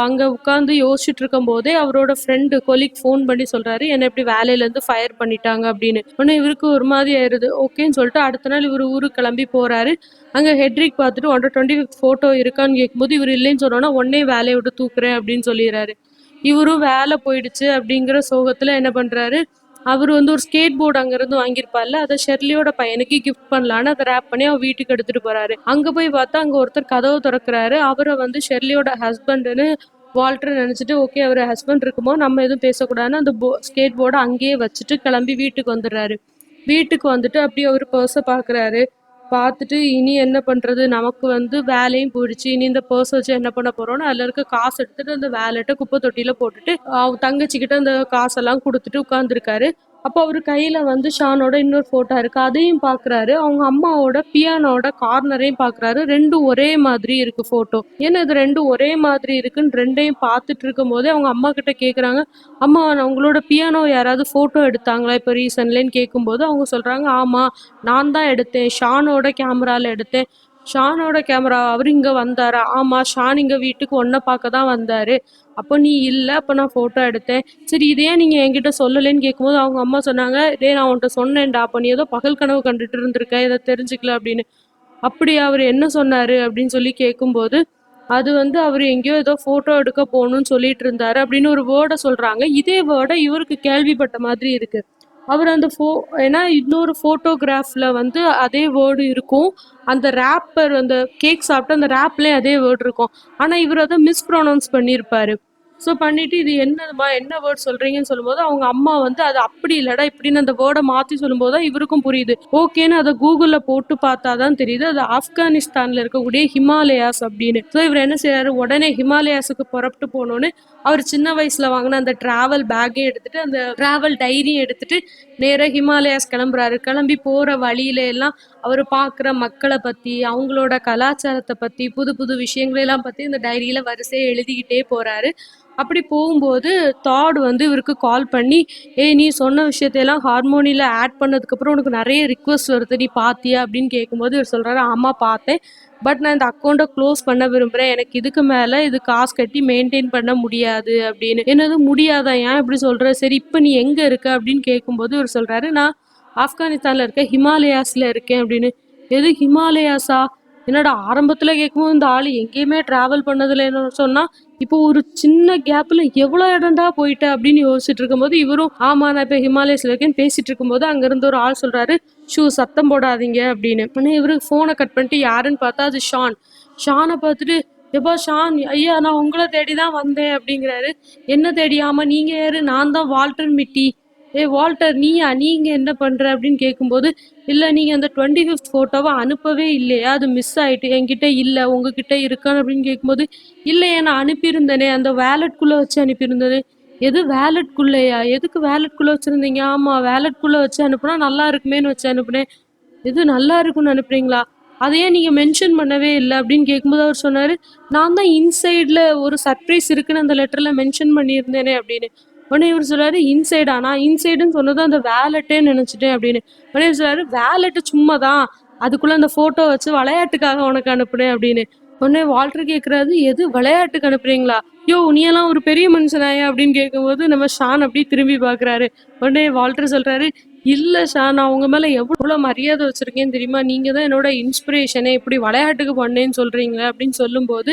அங்க உட்காந்து யோசிச்சுட்டு இருக்கும்போதே அவரோட ஃப்ரெண்டு கொலீக் ஃபோன் பண்ணி சொல்றாரு, "என்ன இப்படி வேலையிலேருந்து ஃபயர் பண்ணிட்டாங்க" அப்படின்னு. உடனே இவருக்கு ஒரு மாதிரி ஆயிருது. ஓகேன்னு சொல்லிட்டு அடுத்த நாள் இவரு ஊருக்கு கிளம்பி போறாரு. அங்க ஹெட்ரிக் பார்த்துட்டு, "உன்ட்ட 25த் ஃபோட்டோ இருக்கான்னு?" கேட்கும்போது இவரு இல்லைன்னு சொன்னோனே, "உடனே வேலைய விட்டு தூக்குறேன்" அப்படின்னு சொல்லிடுறாரு. இவரும் வேலை போயிடுச்சு அப்படிங்கிற சோகத்துல என்ன பண்றாரு, அவரு வந்து ஒரு ஸ்கேட் போர்டு அங்கிருந்து வாங்கியிருப்பார்ல, அத ஷெர்லியோட பையனுக்கு கிஃப்ட் பண்ணலான்னு அத ராப் பண்ணி அவர் வீட்டுக்கு எடுத்துட்டு போறாரு. அங்க போய் பார்த்தா அங்க ஒருத்தர் கதவு தொறக்குறாரு. அவர வந்து ஷெர்லியோட ஹஸ்பண்டுன்னு வால்டர் நினைச்சுட்டு, ஓகே அவரு ஹஸ்பண்ட் இருக்குமோ நம்ம எதுவும் பேசக்கூடாதுன்னு அந்த ஸ்கேட் போர்ட அங்கேயே வச்சுட்டு கிளம்பி வீட்டுக்கு வந்துடுறாரு. வீட்டுக்கு வந்துட்டு அப்படியே அவரு பர்ஸ பார்க்குறாரு. பார்த்துட்டு இனி என்ன பண்றது? நமக்கு வந்து வேலையும் போயிடுச்சு. இனி இந்த பர்ஸ் வச்சு என்ன பண்ண போறோம்னு அதுல இருக்க காசு எடுத்துட்டு அந்த வேலட்ட குப்பை தொட்டியில போட்டுட்டு, தங்கச்சிகிட்ட அந்த காசெல்லாம் குடுத்துட்டு உட்கார்ந்துருக்காரு. அப்போ அவரு கையில வந்து ஷானோட இன்னொரு ஃபோட்டோ இருக்கு. அதையும் பார்க்குறாரு. அவங்க அம்மாவோட பியானோட கார்னரையும் பார்க்குறாரு. 2ம் ஒரே மாதிரி இருக்கு ஃபோட்டோ. ஏன்னா இது 2ம் ஒரே மாதிரி இருக்குன்னு 2யும் பார்த்துட்டு இருக்கும்போதே அவங்க அம்மா கிட்ட கேட்குறாங்க, "அம்மா உங்களோட பியானோ யாராவது ஃபோட்டோ எடுத்தாங்களா இப்போ ரீசன்ட்லன்னு?" கேட்கும்போது அவங்க சொல்றாங்க, "ஆமா நான் தான் எடுத்தேன். ஷானோட கேமரால எடுத்தேன்." "ஷானோட கேமரா? அவரு இங்க வந்தாரா?" "ஆமா ஷான் இங்க வீட்டுக்கு உன்ன பார்க்க தான் வந்தாரு." "அப்போ நீ இல்ல. அப்ப நான் ஃபோட்டோ எடுத்தேன்." "சரி இத ஏன் நீங்க என்கிட்ட சொல்லலன்னு?" கேட்கும்போது அவங்க அம்மா சொன்னாங்க, "டேய் நான் உன்ட்ட சொன்னேன்டா. அப்ப நீ ஏதோ பகல் கனவு கண்டுட்டு இருந்திருக்க. இத தெரிஞ்சுக்கல" அப்படின்னு. "அப்படியா? அவரு என்ன சொன்னாரு?" அப்படின்னு சொல்லி கேட்கும்போது, அது வந்து அவரு எங்கேயோ ஏதோ ஃபோட்டோ எடுக்க போணும்னு சொல்லிட்டு இருந்தாரு அப்படின்னு ஒரு வேர்ட சொல்றாங்க. இதே வேர்ட இவருக்கு கேள்விப்பட்ட மாதிரி இருக்கு. அவரு அந்த ஏன்னா இன்னொரு ஃபோட்டோகிராஃப்ல வந்து அதே வேர்டு இருக்கும். அந்த ராப்பர் அந்த கேக் சாப்பிட்டு அந்த ராப்லயும் அதே வேர்ட் இருக்கும். ஆனா இவரு அத மிஸ்ப்ரொனவுன்ஸ் பண்ணியிருப்பாரு. ஸோ பண்ணிட்டு, "இது என்னதும்மா? என்ன வேர்ட் சொல்றீங்கன்னு?" சொல்லும்போது, அவங்க அம்மா வந்து, "அது அப்படி இல்லடா" இப்படின்னு அந்த வேர்ட மாத்தி சொல்லும்போது தான் இவருக்கும் புரியுது. ஓகேன்னு அத கூகுள்ல போட்டு பார்த்தா தான் தெரியுது. அது ஆப்கானிஸ்தான்ல இருக்கக்கூடிய ஹிமாலயாஸ் அப்படின்னு. ஸோ இவரு என்ன செய்றாரு, உடனே ஹிமாலயாஸுக்கு புறப்பட்டு போனோனே, அவரு சின்ன வயசுல வாங்குன அந்த டிராவல் பேக்கையும் எடுத்துட்டு, அந்த டிராவல் டைரியும் எடுத்துட்டு, நேரா ஹிமாலயாஸ் கிளம்புறாரு. கிளம்பி போற வழியில எல்லாம் அவரு பார்க்குற மக்கள பத்தி, அவங்களோட கலாச்சாரத்த பத்தி, புது புது விஷயங்களெல்லாம் பத்தி இந்த டைரியில வரிசையா எழுதிக்கிட்டே போறாரு. அப்படி போகும்போது தாட் வந்து இவருக்கு கால் பண்ணி, "ஏய் நீ சொன்ன விஷயத்தையெல்லாம் ஹார்மோனியில ஆட் பண்ணதுக்கப்புறம் உனக்கு நெறைய ரிக்வெஸ்ட் வருது. நீ பார்த்தியா?" அப்படின்னு கேட்கும்போது இவர் சொல்றாரு, "ஆமா பார்த்தேன். பட் நான் இந்த அக்கவுண்ட்ட க்ளோஸ் பண்ண விரும்புறேன். எனக்கு இதுக்கு மேல இது காசு கட்டி மெயின்டெயின் பண்ண முடியாது" அப்படின்னு. "என்னது முடியாதா? ஏன் இப்படி சொல்ற? சரி இப்ப நீ எங்க இருக்க?" அப்படின்னு கேட்கும்போது இவர் சொல்றாரு, "நான் ஆப்கானிஸ்தான்ல இருக்கேன். ஹிமாலயாஸ்ல இருக்கேன்" அப்படின்னு. "எது ஹிமாலயாஸா?" என்னடா ஆரம்பத்துல கேட்கும்போது இந்த ஆளு எங்கேயுமே டிராவல் பண்ணதில்லன்னு சொன்னா, இப்போ ஒரு சின்ன கேப்ல எவ்வளோ இடம்டா போயிட்ட அப்படின்னு யோசிச்சுட்டு இருக்கும்போது, இவரும் ஆமா நான் இப்ப ஹிமாலயஸ்ல இருக்கேன்னு பேசிட்டு இருக்கும்போது, அங்க இருந்து ஒரு ஆள் சொல்றாரு, சத்தம் போடாதீங்க அப்படின்னு. உடனே இவரு ஃபோனை கட் பண்ணிட்டு யாருன்னு பார்த்தா அது ஷான். ஷானை பார்த்துட்டு, எப்பா ஷான், ஐயா நான் உங்கள தேடி தான் வந்தேன் அப்படிங்கிறாரு. என்ன தேடி? ஆமா நீங்க யாரு? நான் தான் வால்டர் மிட்டி. வால்டர் நீயா? நீங்க என்ன பண்ற? அப்படின்னு கேட்கும்போது, இல்ல நீங்க அந்த 25த் ஃபோட்டோவ அனுப்பவே இல்லையா? அது மிஸ் ஆயிட்டு. என்கிட்ட இல்ல. உங்ககிட்ட இருக்கான்னு அப்படின்னு கேட்கும்போது, இல்லையே நான் அனுப்பியிருந்தேனே. அந்த வாலெட்குள்ள வச்சு அனுப்பியிருந்தேனே. எது வாலெட்குள்ளயா? எதுக்கு வாலெட்குள்ள வச்சிருந்தீங்க? ஆமா வாலெட்குள்ள வச்சு அனுப்புனா நல்லா இருக்குமேன்னு வச்சு அனுப்புனேன். எது நல்லா இருக்கும்னு அனுப்புறீங்களா? அத ஏன் நீங்க மென்ஷன் பண்ணவே இல்ல? அப்படின்னு கேட்கும்போது அவர் சொன்னாரு, நான் தான் இன்சைட்ல ஒரு சர்ப்ரைஸ் இருக்குன்னு அந்த லெட்டர்ல மென்ஷன் பண்ணியிருந்தேனே அப்படின்னு. உடனே இவர் சொல்றாரு, இன்சைடா? நான் இன்சைடுன்னு சொன்னது அந்த வேலெட்டேன்னு நினைச்சுட்டேன் அப்படின்னு. உடனே இவர் சொல்றாரு, வேலெட் சும்மா தான். அதுக்குள்ள அந்த ஃபோட்டோ வச்சு விளையாட்டுக்காக உனக்கு அனுப்புனேன் அப்படின்னு. உடனே வால்டர் கேட்குறாரு, எது விளையாட்டுக்கு அனுப்புறீங்களா? யோவ்! நீ எல்லாம் ஒரு பெரிய மனுஷனாயா? அப்படின்னு கேட்கும்போது நம்ம ஷான் அப்படியே திரும்பி பார்க்குறாரு. உடனே வால்டர் சொல்றாரு, இல்ல ஷான், நான் உங்க மேல எவ்வளோ மரியாதை வச்சிருக்கேன்னு தெரியுமா? நீங்க தான் என்னோட இன்ஸ்பிரேஷனே. இப்படி விளையாட்டுக்கு பண்ணேன்னு சொல்றீங்களே அப்படின்னு சொல்லும்போது,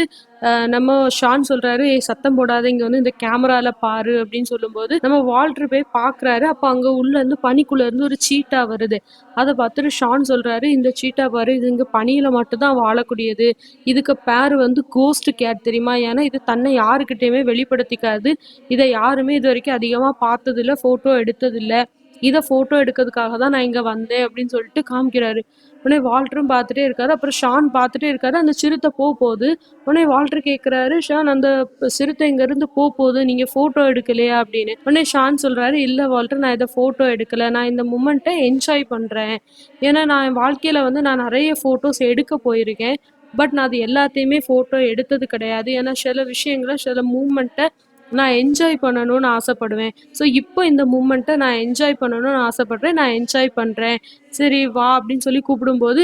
நம்ம ஷான் சொல்றாரு, ஏய் சத்தம் போடாத, இங்க வந்து இந்த கேமரால பாரு அப்படின்னு சொல்லும்போது, நம்ம வால்டர் போய் பார்க்குறாரு. அப்ப அங்க உள்ள இருந்து பனிக்குள்ள இருந்து ஒரு சீட்டா வருது. அத பார்த்துட்டு ஷான் சொல்றாரு, இந்த சீட்டா பாரு, இது இங்க பனியில மட்டும் தான் வாழக்கூடியது. இதுக்கு பேரு வந்து கோஸ்ட் கேட் தெரியுமா? ஏன்னா இது தன்னை யாருக்கிட்டயுமே வெளிப்படுத்திக்காது. இத யாருமே இதுவரைக்கும் அதிகமா பார்த்ததில்ல, ஃபோட்டோ எடுத்ததில்ல. இத ஃபோட்டோ எடுக்கிறதுக்காக தான் நான் இங்க வந்தேன் அப்படின்னு சொல்லிட்டு காமிக்கிறாரு. உடனே வால்டரும் பார்த்துட்டே இருக்காரு. அப்புறம் ஷான் பார்த்துட்டே இருக்காரு. அந்த சிறுத்தை போகுது. உடனே வால்டர் கேட்குறாரு, ஷான் அந்த சிறுத்தை இங்கேருந்து போகுது. நீங்க ஃபோட்டோ எடுக்கலையா அப்படின்னு. உடனே ஷான் சொல்றாரு, இல்ல வால்டர் நான் இதை ஃபோட்டோ எடுக்கல. நான் இந்த மூமெண்ட்டை என்ஜாய் பண்றேன். ஏன்னா நான் என் வாழ்க்கையில வந்து நான் நிறைய ஃபோட்டோஸ் எடுக்க போயிருக்கேன். பட் நான் அது எல்லாத்தையுமே ஃபோட்டோ எடுத்தது கிடையாது. ஏன்னா சில விஷயங்கள சில மூமெண்ட்டை நான் என்ஜாய் பண்ணணும்னு ஆசைப்படுவேன். ஸோ இப்போ இந்த மூமெண்ட்டை நான் என்ஜாய் பண்ணணும்னு ஆசைப்படுறேன். நான் என்ஜாய் பண்றேன். சரி வா அப்படின்னு சொல்லி கூப்பிடும்போது,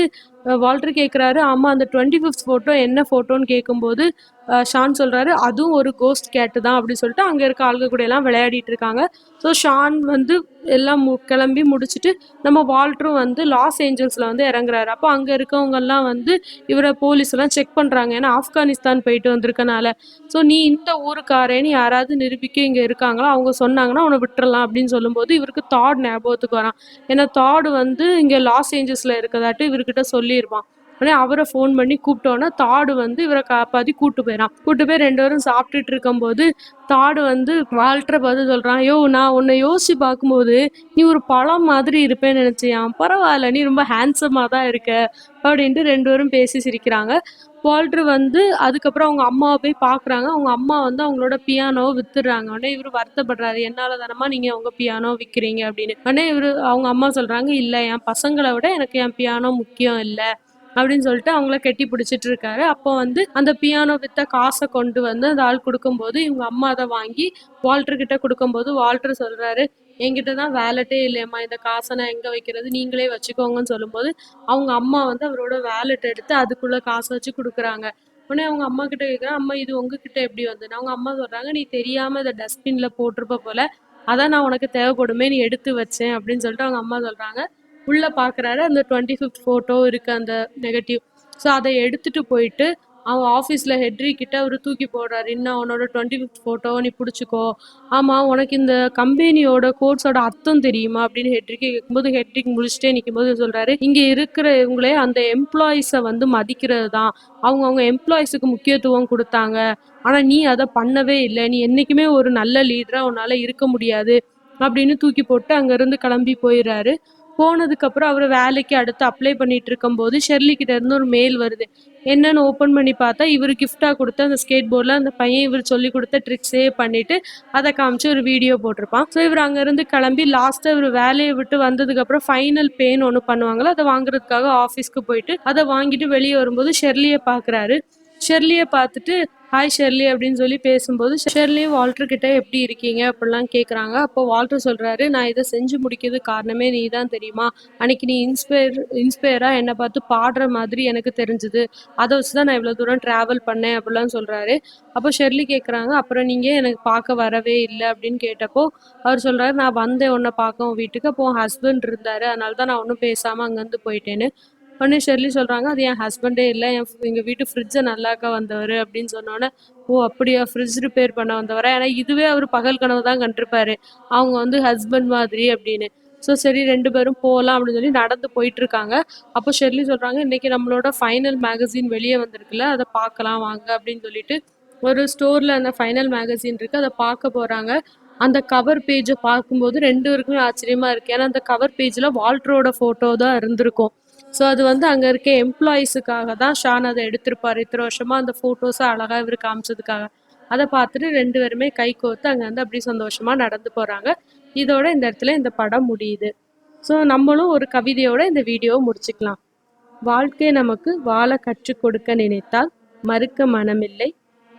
வால்டர் கேட்குறாரு, ஆமா அந்த 25த் ஃபோட்டோ என்ன ஃபோட்டோன்னு கேட்கும்போது, ஷான் சொல்றாரு, அதுவும் ஒரு கோஸ்ட் கேட்டு தான் அப்படின்னு சொல்லிட்டு அங்க இருக்க ஆளுங்க கூட எல்லாம் விளையாடிட்டு இருக்காங்க. ஸோ ஷான் வந்து எல்லாம் கிளம்பி முடிச்சுட்டு நம்ம வால்டரும் வந்து லாஸ் ஏஞ்சல்ஸ்ல வந்து இறங்குறாரு. அப்போ அங்க இருக்கவங்க எல்லாம் வந்து இவரை போலீஸ் எல்லாம் செக் பண்றாங்க. ஏன்னா ஆப்கானிஸ்தான் போயிட்டு வந்திருக்கனால. ஸோ நீ இந்த ஊருக்காரேன்னு யாராவது நிரூபிக்க இங்க இருக்காங்களா? அவங்க சொன்னாங்கன்னா உன்னை விட்டுறலாம் அப்படின்னு சொல்லும்போது இவருக்கு தாட் ஞாபகத்துக்கு வரான். ஏன்னா தாடு வந்து இங்க லாஸ் ஏஞ்சல்ஸ்ல இருக்கதாட்டு இவர்கிட்ட சொல்லியிருப்பான். உடனே அவரை ஃபோன் பண்ணி கூப்பிட்டோன்னா தாடு வந்து இவரை காப்பாத்தி கூட்டு போயிறான். கூட்டு போய் 2 பேரும் சாப்பிட்டுட்டு இருக்கும்போது தாடு வந்து வால்டரை பார்த்து சொல்றான், யோ நான் உன்னை யோசிச்சு பார்க்கும்போது நீ ஒரு பழம் மாதிரி இருப்பேன்னு நினைச்சியான். பரவாயில்ல நீ ரொம்ப ஹேண்ட்ஸமா தான் இருக்க அப்படின்ட்டு 2 பேரும் பேசி சிரிக்கிறாங்க. வால்டர் வந்து அதுக்கப்புறம் அவங்க அம்மாவை போய் பார்க்குறாங்க. அவங்க அம்மா வந்து அவங்களோட பியானோவை வித்துடுறாங்க. உடனே இவரு வருத்தப்படுறாரு, என்னால தானம்மா நீங்க உங்க பியானோ விற்கிறீங்க அப்படின்னு. உடனே அவங்க அம்மா சொல்றாங்க, இல்ல என் பசங்களை விட எனக்கு என் பியானோ முக்கியம் இல்ல அப்படின்னு சொல்லிட்டு அவங்கள கெட்டி பிடிச்சிட்டு இருக்காரு. அப்போ வந்து அந்த பியானோ வித்த காசை கொண்டு வந்து அந்த ஆள் கொடுக்கும்போது இவங்க அம்மா அதை வாங்கி வால்டர் கிட்ட கொடுக்கும்போது வால்டர் சொல்றாரு, என்கிட்ட தான் வேலட்டே இல்லையம்மா, இந்த காசை நான் எங்க வைக்கிறது, நீங்களே வச்சுக்கோங்கன்னு சொல்லும்போது அவங்க அம்மா வந்து அவரோட வேலெட் எடுத்து அதுக்குள்ள காசை வச்சு கொடுக்குறாங்க. உடனே அவங்க அம்மா கிட்ட கேட்குறேன், அம்மா இது உங்ககிட்ட எப்படி வந்தது? அவங்க அம்மா சொல்றாங்க, நீ தெரியாம இதை டஸ்ட்பின்ல போட்டிருப்ப போல, அதான் நான் உனக்கு தேவைப்படுமே நீ எடுத்து வச்சேன் அப்படின்னு சொல்லிட்டு அவங்க அம்மா சொல்றாங்க. உள்ள பாக்குறாரு, அந்த 25th ஃபோட்டோ இருக்கு அந்த நெகட்டிவ். ஸோ அதை எடுத்துட்டு போயிட்டு அவன் ஆஃபீஸில் ஹெட்ரி கிட்ட அவர் தூக்கி போடுறாரு. இன்னும் அவனோட 25th ஃபோட்டோவை நீ பிடிச்சிக்கோ. ஆமாம் உனக்கு இந்த கம்பெனியோட கோட்ஸோட அர்த்தம் தெரியுமா அப்படின்னு ஹெட்ரிக்கு கேட்கும்போது ஹெட்ரிக் முடிச்சுட்டே நிற்கும்போது சொல்கிறாரு, இங்கே இருக்கிறவங்களே அந்த எம்ப்ளாயீஸை வந்து மதிக்கிறது தான். அவங்க எம்ப்ளாயீஸுக்கு முக்கியத்துவம் கொடுத்தாங்க. ஆனால் நீ அதை பண்ணவே இல்லை. நீ என்றைக்குமே ஒரு நல்ல லீடராக உன்னால் இருக்க முடியாது அப்படின்னு தூக்கி போட்டு அங்கேருந்து கிளம்பி போயிடுறாரு. போனதுக்கப்புறம் அவர் வேலைக்கு அடுத்து அப்ளை பண்ணிட்டு இருக்கும்போது ஷெர்லி கிட்ட இருந்து ஒரு மெயில் வருது. என்னன்னு ஓப்பன் பண்ணி பார்த்தா இவர் கிஃப்டா கொடுத்த அந்த ஸ்கேட் போர்டில் அந்த பையன் இவர் சொல்லி கொடுத்த ட்ரிக்ஸே பண்ணிட்டு அதை காமிச்சு ஒரு வீடியோ போட்டிருப்பான். ஸோ இவர் அங்கேருந்து கிளம்பி லாஸ்ட்டாக இவர் வேலையை விட்டு வந்ததுக்கப்புறம் ஃபைனல் பேன்னு ஒன்று பண்ணுவாங்களோ அதை வாங்குறதுக்காக ஆஃபீஸ்க்கு போயிட்டு அதை வாங்கிட்டு வெளியே வரும்போது ஷெர்லியை பார்க்குறாரு. ஷெர்லியை பார்த்துட்டு ஹாய் ஷெர்லி அப்படின்னு சொல்லி பேசும்போது ஷெர்லியும் வால்டர் கிட்ட எப்படி இருக்கீங்க அப்படிலாம் கேட்குறாங்க. அப்போ வால்டர் சொல்றாரு, நான் இதை செஞ்சு முடிக்கிறது காரணமே நீ தான் தெரியுமா, அன்னைக்கு நீ இன்ஸ்பயரா என்னை பார்த்து பாடுற மாதிரி எனக்கு தெரிஞ்சுது, அதை வச்சு தான் நான் இவ்வளோ தூரம் ட்ராவல் பண்ணேன் அப்படிலாம் சொல்றாரு. அப்போ ஷெர்லி கேட்குறாங்க, அப்புறம் நீங்க எனக்கு பார்க்க வரவே இல்லை அப்படின்னு கேட்டப்போ அவர் சொல்றாரு, நான் வந்தேன் உன்னை பார்க்க உன் வீட்டுக்கு, அப்போ உன் ஹஸ்பண்ட் இருந்தாரு, அதனால தான் நான் ஒன்றும் பேசாமல் அங்கேருந்து போயிட்டேன்னு. உடனே ஷெர்லி சொல்றாங்க, அது என் ஹஸ்பண்டே இல்லை, எங்க வீட்டு ஃப்ரிட்ஜை நல்லாக்க வந்தவர் அப்படின்னு சொன்னோன்னே, ஓ அப்படியா ஃப்ரிட்ஜ் ரிப்பேர் பண்ண வந்தவரா? ஏன்னா இதுவே அவர் பகல் கனவு தான் கண்டிருப்பாரு, அவங்க வந்து ஹஸ்பண்ட் மாதிரி அப்படின்னு. ஸோ சரி 2 பேரும் போலாம் அப்படின்னு சொல்லி நடந்து போயிட்டுருக்காங்க. அப்போ ஷெர்லி சொல்றாங்க, "இன்னைக்கு நம்மளோட ஃபைனல் மேகசின் வெளிய வந்திருக்குல்ல, அத பார்க்கலாம் வாங்க" அப்படின்னு சொல்லிட்டு ஒரு ஸ்டோர்ல அந்த ஃபைனல் மேகசின் இருக்கு. அத பார்க்க போறாங்க. அந்த கவர் பேஜ பார்க்கும்போது 2 பேருக்குமே ஆச்சரியமா இருக்கு. ஏன்னா அந்த கவர் பேஜ்ல வால்டரோட ஃபோட்டோ தான் இருந்திருக்கும். ஸோ அது வந்து அங்க இருக்க எம்ப்ளாயீஸுக்காக தான் ஷான் அத எடுத்திருப்பாரு. இத்தன வருஷமா அந்த ஃபோட்டோஸ அழகா இவரு காமிச்சதுக்காக. அத பார்த்துட்டு 2 பேருமே கை கோர்த்து அங்க வந்து அப்படியே சந்தோஷமா நடந்து போறாங்க. இதோட இந்த இடத்துல இந்த படம் முடியுது. ஸோ நம்மளும் ஒரு கவிதையோட இந்த வீடியோவ முடிச்சுக்கலாம். வாழ்க்கை நமக்கு வாழ கற்றுக் கொடுக்க நினைத்தால் மறுக்க மனமில்லை.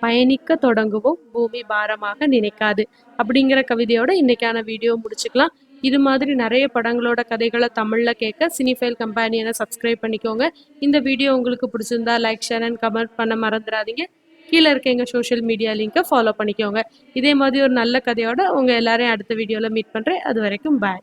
பயணிக்க தொடங்குவோம் பூமி பாரமாக நினைக்காது. அப்படிங்கிற கவிதையோட இன்னைக்கான வீடியோ முடிச்சுக்கலாம். இது மாதிரி நிறைய படங்களோட கதைகளை தமிழ்ல கேட்க சினிஃபைல் கம்பெனியனை சப்ஸ்கிரைப் பண்ணிக்கோங்க. இந்த வீடியோ உங்களுக்கு பிடிச்சிருந்தா லைக், ஷேர் அண்ட் கமெண்ட் பண்ண மறந்துடாதீங்க. கீழே இருக்க எங்கள் சோஷியல் மீடியா லிங்கை ஃபாலோ பண்ணிக்கோங்க. இதே மாதிரி ஒரு நல்ல கதையோட உங்கள் எல்லாரையும் அடுத்த வீடியோவில் மீட் பண்ணுறேன். அது வரைக்கும் பாய்.